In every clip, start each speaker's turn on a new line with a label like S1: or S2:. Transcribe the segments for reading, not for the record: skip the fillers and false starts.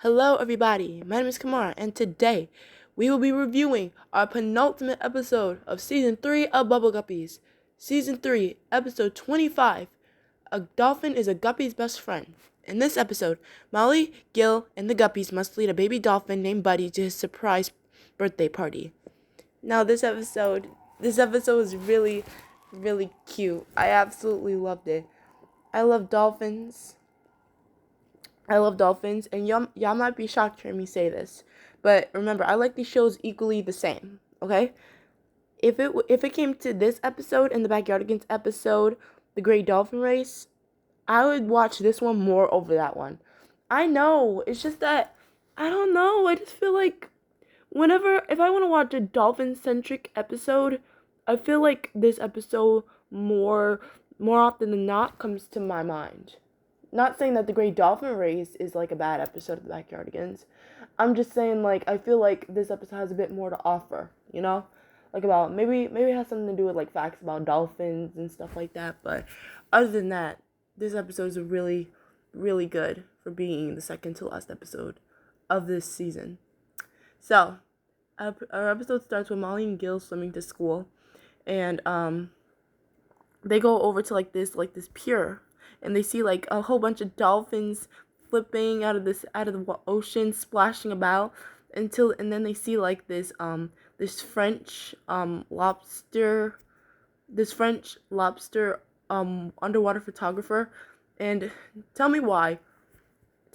S1: Hello, everybody. My name is Kamara, and today we will be reviewing our penultimate episode of Season 3 of Bubble Guppies. Season 3, Episode 25. A dolphin is a guppy's best friend. In this episode, Molly, Gil, and the Guppies must lead a baby dolphin named Buddy to his surprise birthday party. Now, this episode is really, really cute. I absolutely loved it. I love dolphins. And y'all might be shocked to hear me say this, but remember, I like these shows equally the same. Okay, if it came to this episode and the Backyardigans episode, the Great Dolphin Race, I would watch this one more over that one. I know, it's just that I don't know. I just feel like if I want to watch a dolphin centric episode, I feel like this episode more often than not comes to my mind. Not saying that the Great Dolphin Race is like a bad episode of the Backyardigans. I'm just saying, like, I feel like this episode has a bit more to offer, you know? Like, about maybe it has something to do with like facts about dolphins and stuff like that. But other than that, this episode is really, really good for being the second to last episode of this season. So, our episode starts with Molly and Gil swimming to school, and they go over to like this pier, and they see like a whole bunch of dolphins flipping out of the ocean, splashing about and then they see like this French lobster underwater photographer. And tell me why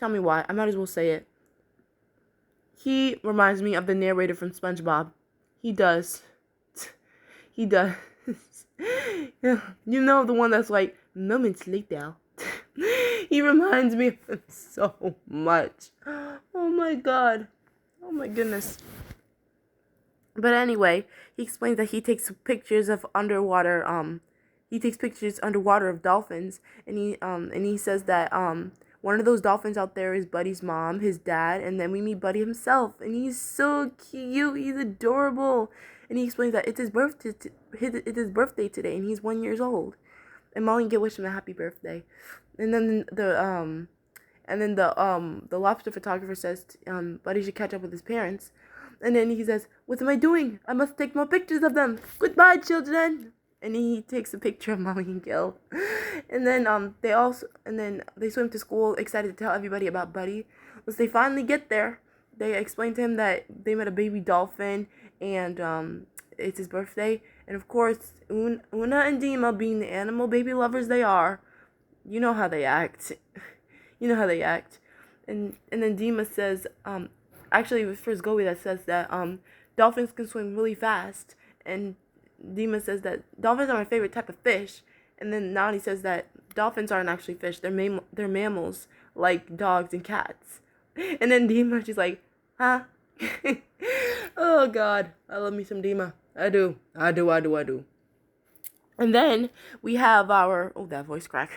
S1: I might as well say it. He reminds me of the narrator from SpongeBob. He does. He does. Yeah, you know, the one that's like moments later. He reminds me of him so much. Oh my god. Oh my goodness. But anyway, he explains that he takes pictures underwater of dolphins, and he says that one of those dolphins out there is Buddy's mom, his dad, and then we meet Buddy himself, and he's so cute, he's adorable. And he explains that it's his birthday today, and he's 1 year old. And Molly and Gil wish him a happy birthday. And then the lobster photographer says Buddy should catch up with his parents. And then he says, "What am I doing? I must take more pictures of them. Goodbye, children." And he takes a picture of Molly and Gil. And then they swim to school, excited to tell everybody about Buddy. Once they finally get there, they explain to him that they met a baby dolphin, and it's his birthday. And of course, Una and Dima, being the animal baby lovers they are, you know how they act. And then Dima says, actually it was first Goey that says that dolphins can swim really fast. And Dima says that dolphins are my favorite type of fish. And then Nani says that dolphins aren't actually fish. They're mammals, like dogs and cats. And then Dima, she's like, huh? Oh god, I love me some Dima. I do. And then we have that voice crack.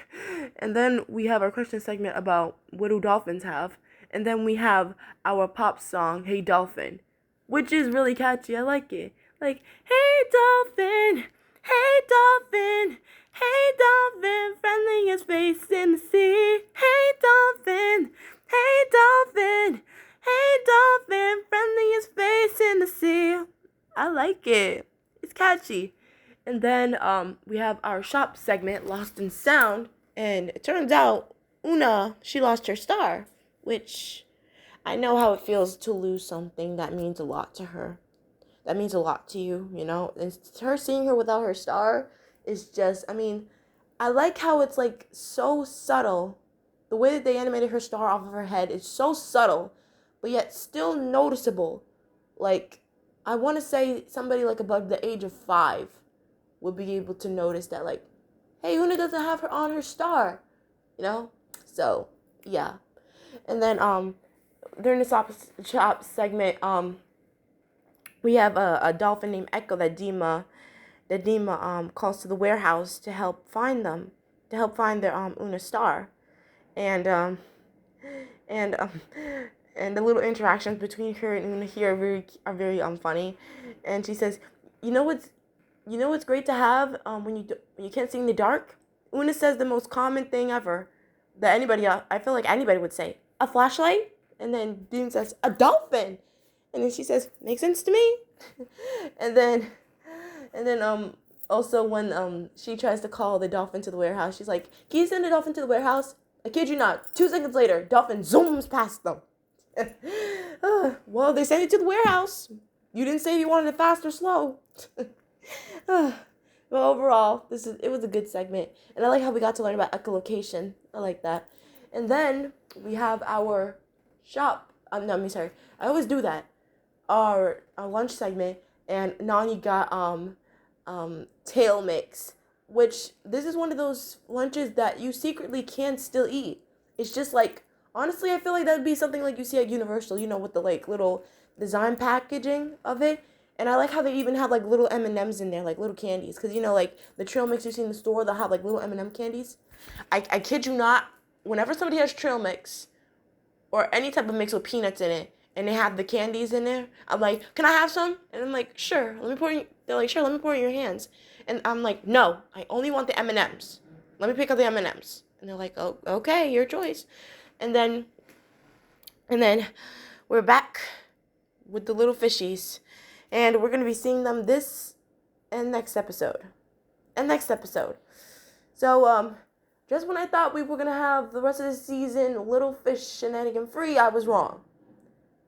S1: And then we have our question segment about what do dolphins have. And then we have our pop song, Hey Dolphin, which is really catchy. I like it. Like, hey dolphin, hey dolphin, hey dolphin, friendliest face in the sea. Hey dolphin, hey dolphin, hey dolphin, friendliest face in the sea. I like it. It's catchy. And then we have our shop segment, Lost in Sound. And it turns out Una, she lost her star, which I know how it feels to lose something that means a lot to her. That means a lot to you, you know? And her seeing her without her star is just, I like how it's like so subtle. The way that they animated her star off of her head is so subtle, but yet still noticeable. Like, I want to say somebody like above the age of 5 would be able to notice that, like, hey, Una doesn't have her star, you know? So, yeah. And then during this shop segment, we have a dolphin named Echo that Dima calls to the warehouse to help find their Una star. And and the little interactions between her and Una here are very funny. And she says, you know what's great to have when you can't see in the dark? Una says the most common thing ever that I feel like anybody would say. A flashlight? And then Dean says, a dolphin. And then she says, makes sense to me. and then also when she tries to call the dolphin to the warehouse, she's like, can you send the dolphin to the warehouse? I kid you not. 2 seconds later, dolphin zooms past them. Well, they sent it to the warehouse. You didn't say you wanted it fast or slow. But overall, it was a good segment. And I like how we got to learn about echolocation. I like that. And then we have our shop. No, I mean, sorry. I always do that. Our lunch segment, and Nani got tail mix, which this is one of those lunches that you secretly can still eat. It's just like, honestly, I feel like that would be something like you see at Universal, with the like little design packaging of it. And I like how they even have like little M&Ms in there, like little candies, because like the trail mix you see in the store, they'll have like little M&M candies. I kid you not, whenever somebody has trail mix or any type of mix with peanuts in it, and they have the candies in there, I'm like, can I have some? And I'm like, sure. They're like, sure, let me pour it in your hands. And I'm like, no, I only want the M&Ms. Let me pick up the M&Ms. And they're like, oh, okay, your choice. And then we're back with the little fishies. And we're going to be seeing them this and next episode. So, just when I thought we were going to have the rest of the season little fish shenanigan free, I was wrong.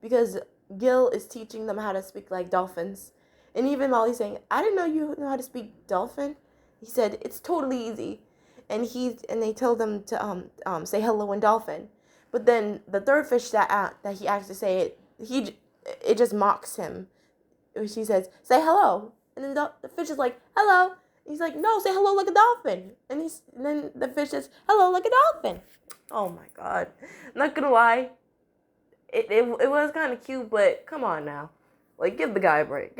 S1: Because Gil is teaching them how to speak like dolphins. And even Molly's saying, I didn't know you know how to speak dolphin. He said, it's totally easy. And they told them to say hello in dolphin. But then the third fish that he asked to say it, it just mocks him. She says, say hello. And then the fish is like, hello. He's like, no, say hello like a dolphin. And then the fish says, hello like a dolphin. Oh my God. Not gonna lie. It was kind of cute, but come on now. Like, give the guy a break.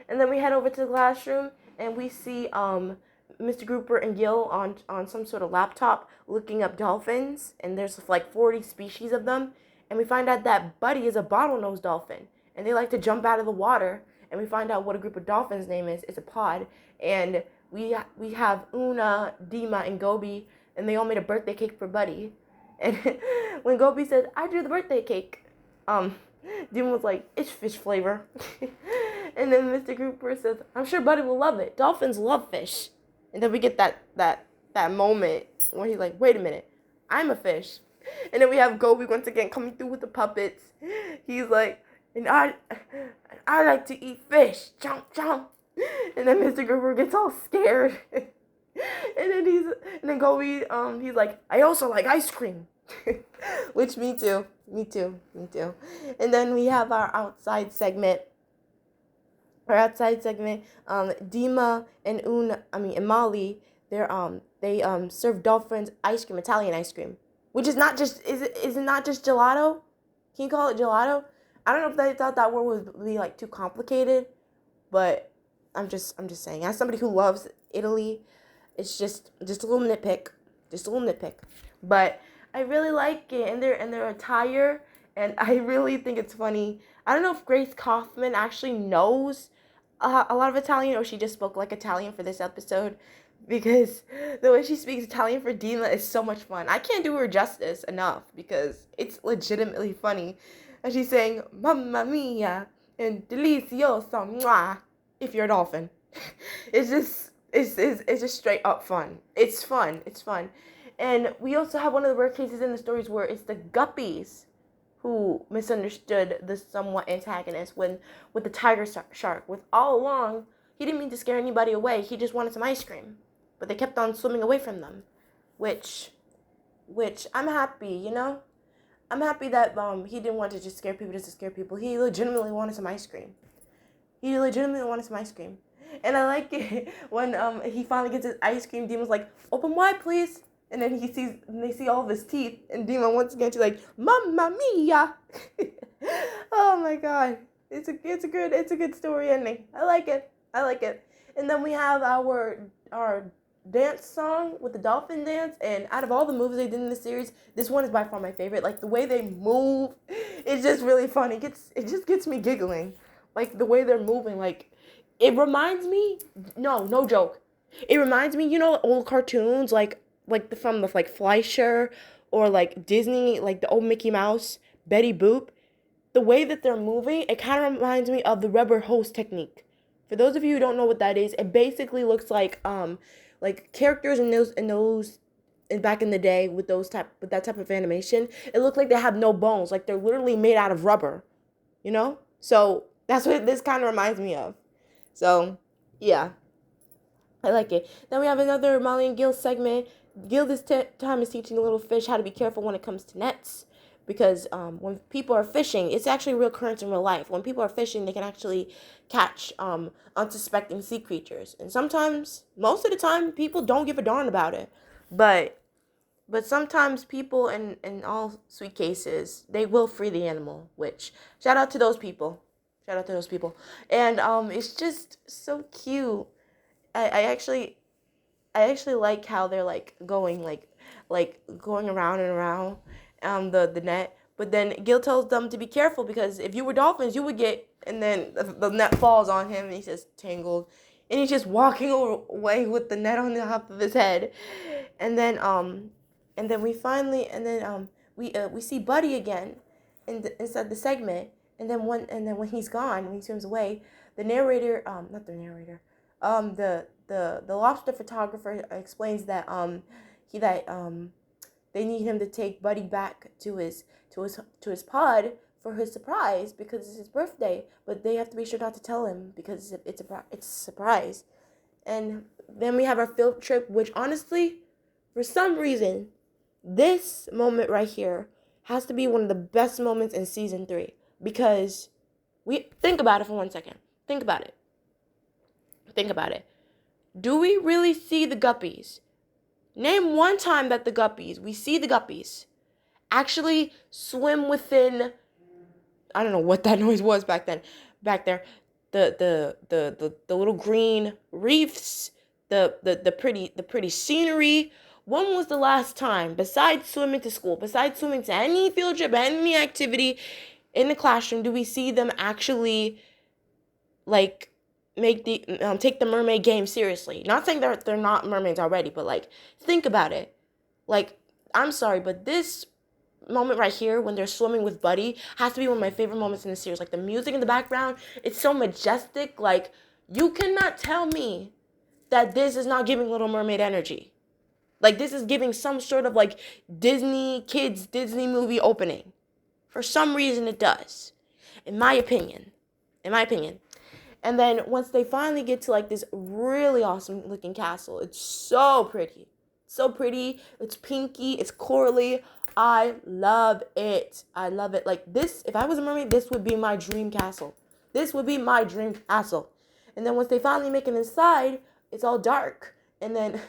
S1: And then we head over to the classroom, and we see Mr. Grouper and Gil on some sort of laptop looking up dolphins, and there's like 40 species of them. And we find out that Buddy is a bottlenose dolphin, and they like to jump out of the water. And we find out what a group of dolphins' name is. It's a pod. And we have Una, Dima, and Gobi, and they all made a birthday cake for Buddy. And when Guppy said, I drew the birthday cake, Dima was like, it's fish flavor. And then Mr. Grouper says, I'm sure Buddy will love it. Dolphins love fish. And then we get that moment where he's like, wait a minute, I'm a fish. And then we have Gobi once again coming through with the puppets. He's like, and I like to eat fish. Chomp, chomp. And then Mr. Grouper gets all scared. And then Gobi, he's like, I also like ice cream. Which, me too. And then we have our outside segment. Dima and Molly, they serve dolphins ice cream, Italian ice cream. Which is not just, is it not just gelato? Can you call it gelato? I don't know if they thought that word would be like too complicated, but I'm just saying, as somebody who loves Italy, it's just a little nitpick. But I really like it, and their attire, and I really think it's funny. I don't know if Grace Kaufman actually knows a lot of Italian, or she just spoke like Italian for this episode, because the way she speaks Italian for Dima is so much fun. I can't do her justice enough because it's legitimately funny. And she's saying, Mamma mia, and delicioso, mwah, if you're a dolphin. It's just straight up fun. It's fun. And we also have one of the rare cases in the stories where it's the Guppies who misunderstood the somewhat antagonist with the tiger shark. With all along, he didn't mean to scare anybody away. He just wanted some ice cream. But they kept on swimming away from them. Which I'm happy, I'm happy that he didn't want to just scare people just to scare people. He legitimately wanted some ice cream. And I like it when he finally gets his ice cream. Dima's like, open wide, please. And then they see all of his teeth. And Dima once again, she's like, Mamma mia. Oh my God. It's a good story ending. I like it. And then we have our dance song with the dolphin dance. And out of all the moves they did in the series, this one is by far my favorite. Like, the way they move, it's just really fun. It just gets me giggling. Like, the way they're moving, like, it reminds me, no joke. It reminds me, old cartoons, like from the, like, Fleischer or, like, Disney, like, the old Mickey Mouse. Betty Boop, the way that they're moving, it kind of reminds me of the rubber hose technique. For those of you who don't know what that is, it basically looks like characters in back in the day with that type of animation. It looked like they have no bones, like they're literally made out of rubber, you know. So that's what this kind of reminds me of. So yeah, I like it. Then we have another Molly and Gil segment. Gil this time is teaching the little fish how to be careful when it comes to nets. Because when people are fishing, it's actually a real occurrence in real life. When people are fishing, they can actually catch unsuspecting sea creatures. And sometimes, most of the time, people don't give a darn about it. But sometimes people, in all sweet cases, they will free the animal. Which, shout out to those people. Shout out to those people. And it's just so cute. I actually like how they're like going going around and around the net. But then Gil tells them to be careful because if you were dolphins, you would get, and then the net falls on him and he says tangled, and he's just walking away with the net on the top of his head, and then we see Buddy again inside the segment, and then when he's gone, when he swims away, the narrator, not the narrator, the lobster photographer explains that they need him to take Buddy back to his pod for his surprise because it's his birthday, but they have to be sure not to tell him because it's a surprise. And then we have our field trip, which honestly, for some reason, this moment right here has to be one of the best moments in season 3 because we think about it for 1 second. Think about it. Do we really see the Guppies? Name one time that we see the Guppies, actually swim within, I don't know what that noise was back there, the little green reefs, the pretty scenery. When was the last time, besides swimming to school, besides swimming to any field trip, any activity in the classroom, do we see them actually take the mermaid game seriously? Not saying they're not mermaids already, but think about it. I'm sorry, but this moment right here when they're swimming with Buddy has to be one of my favorite moments in the series. The music in the background, it's so majestic. You cannot tell me that this is not giving Little Mermaid energy. This is giving some sort of Disney movie opening. For some reason it does. In my opinion. And then once they finally get to this really awesome looking castle, it's so pretty. It's pinky, it's corally. I love it. This, if I was a mermaid, this would be my dream castle. And then once they finally make it inside, it's all dark. And then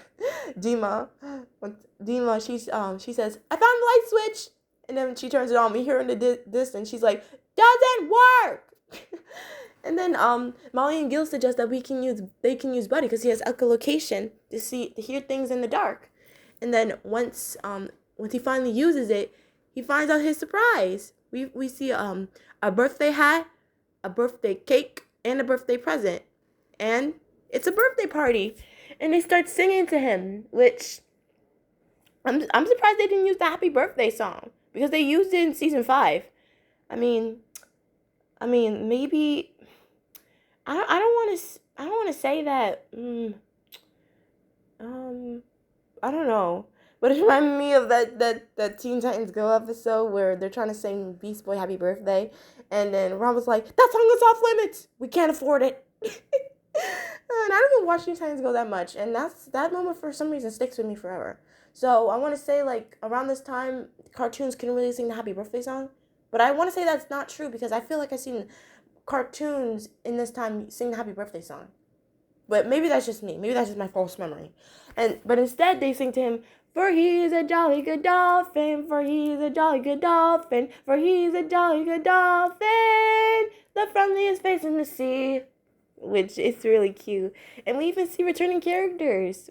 S1: Dima, she says, "I found the light switch." And then she turns it on. We hear in the distance, she's like, "Doesn't work." And then Molly and Gil suggest that they can use Buddy because he has echolocation to hear things in the dark. And then once he finally uses it, he finds out his surprise. We see a birthday hat, a birthday cake, and a birthday present, and it's a birthday party. And they start singing to him, which I'm surprised they didn't use the Happy Birthday song because they used it in season 5. I mean, maybe I don't want to say that. I don't know, but it reminded me of that Teen Titans Go episode where they're trying to sing Beast Boy Happy Birthday, and then Ron was like, "That song is off limits. We can't afford it." And I don't even watch Teen Titans Go that much, and that moment for some reason sticks with me forever. So I want to say around this time, cartoons couldn't really sing the Happy Birthday song, but I want to say that's not true because I feel like I've seen cartoons in this time sing the Happy Birthday song. But maybe that's just me. Maybe that's just my false memory. But instead they sing to him, "For he's a jolly good dolphin, for he's a jolly good dolphin, for he's a jolly good dolphin, the friendliest face in the sea," which is really cute. And we even see returning characters.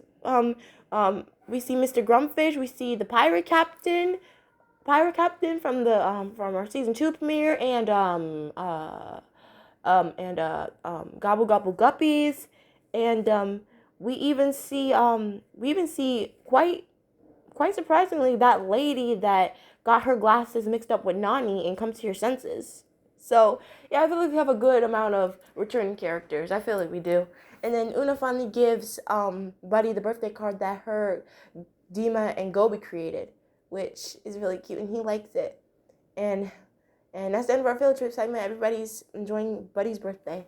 S1: We see Mr. Grumpfish. We see the pirate captain from from our season 2 premiere, and Gobble Gobble Guppies, and we even see quite surprisingly that lady that got her glasses mixed up with Nani in Come to Your Senses. So, yeah, I feel like we have a good amount of returning characters. I feel like we do. And then Una finally gives Buddy the birthday card that her, Dima, and Gobi created, which is really cute, and he likes it. And that's the end of our field trip segment. Everybody's enjoying Buddy's birthday.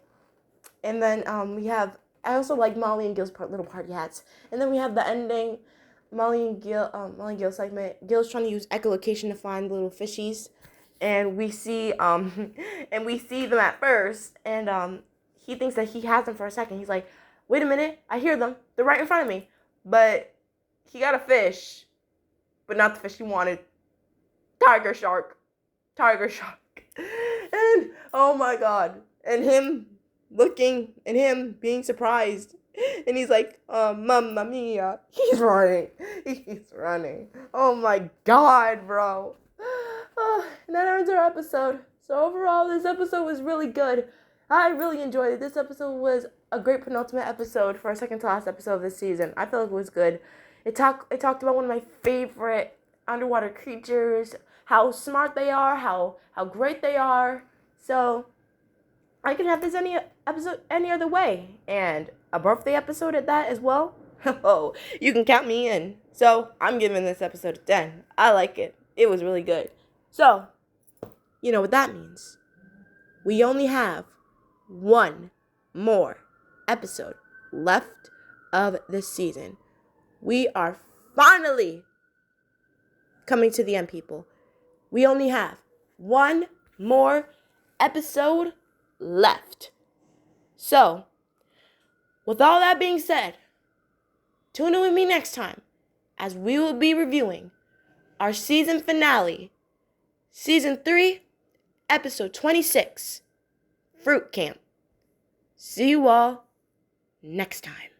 S1: And then I also like Molly and Gil's little party hats. And then we have the ending, Molly and Gil segment. Gil's trying to use echolocation to find the little fishies. And we see them at first, and he thinks that he has them for a second. He's like, wait a minute, I hear them. They're right in front of me. But he got a fish, but not the fish he wanted. Tiger shark. And oh my God. And him looking and him being surprised. And he's like, Mamma Mia. He's running. Oh my God, bro. And that ends our episode. So overall, this episode was really good. I really enjoyed it. This episode was a great penultimate episode for our second to last episode of this season. I feel like it was good. It talked about one of my favorite underwater creatures, how smart they are, how great they are. So I can have this any other way, and a birthday episode at that as well. Oh, you can count me in. So I'm giving this episode a 10. I like it. It was really good. So, you know what that means. We only have one more episode left of this season. We are finally coming to the end, people. We only have one more episode left. So, with all that being said, tune in with me next time as we will be reviewing our season finale, Season 3, Episode 26, Fruit Camp. See you all next time.